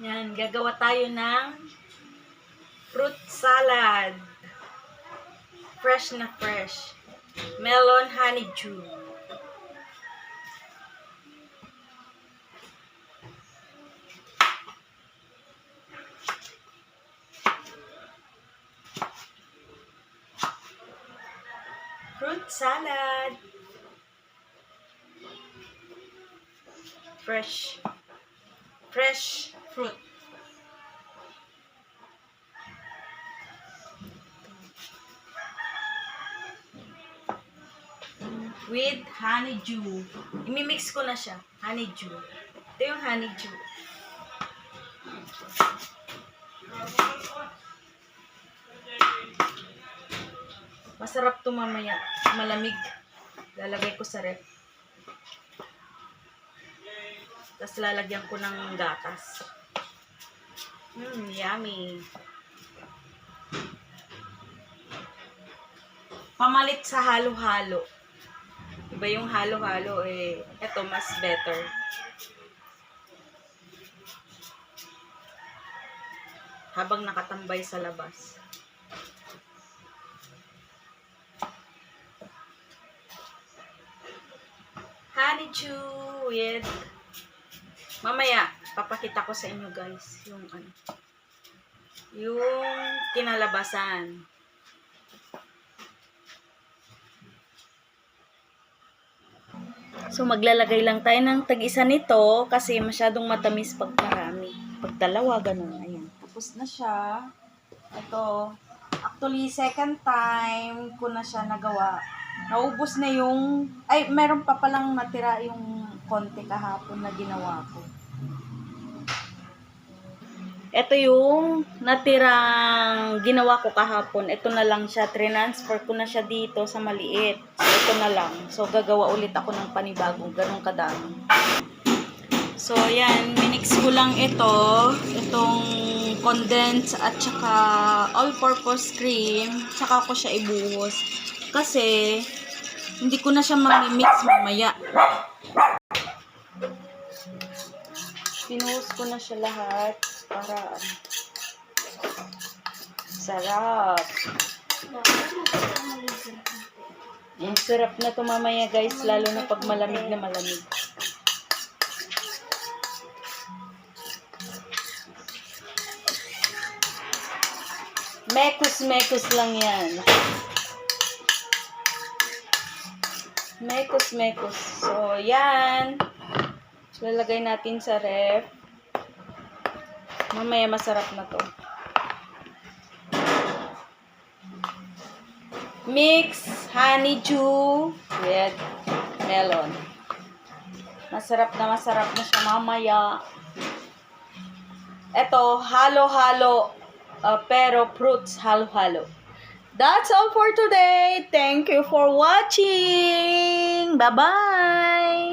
Yan, gagawa tayo ng fruit salad. Fresh na fresh. Melon honeydew. Fruit salad. Fresh fruit. With honeydew. Imimix ko na siya. Honeydew. Ito yung honeydew. Masarap to mamaya. Malamig. Lalagay ko sa ref. Tapos lalagyan ko ng gatas. Yummy. Pamalit sa halo-halo. Iba yung halo-halo eh. Ito mas better. Habang nakatambay sa labas. Honeydew with mamaya papakita ko sa inyo guys yung kinalabasan. So maglalagay lang tayo ng tag-isa nito kasi masyadong matamis pag marami. Pag dalawa ganun, ayan. Tapos na siya. Ito, actually second time ko na siya nagawa. Naubos na yung, meron pa palang natira yung konti kahapon na ginawa ko. Ito yung natirang ginawa ko kahapon. Ito na lang siya. Transfer ko na siya dito sa maliit. So, ito na lang. So, gagawa ulit ako ng panibagong ganong kadami. So, yan. Minix ko lang ito. Itong condensed at saka all-purpose cream. Saka ko siya ibuhos. Kasi, hindi ko na siya mamimix mamaya. Pinuhos ko na siya lahat. Para sarap. Ang sarap na to mamaya guys, lalo na pag malamig na malamig. Mekos lang yan. Mekos. So, yan. Lalagay natin sa ref. Mamaya masarap na to. Mix honeydew with melon. Masarap na siya mamaya. Ito, halo-halo. Pero fruits, halo-halo. That's all for today. Thank you for watching. Bye-bye.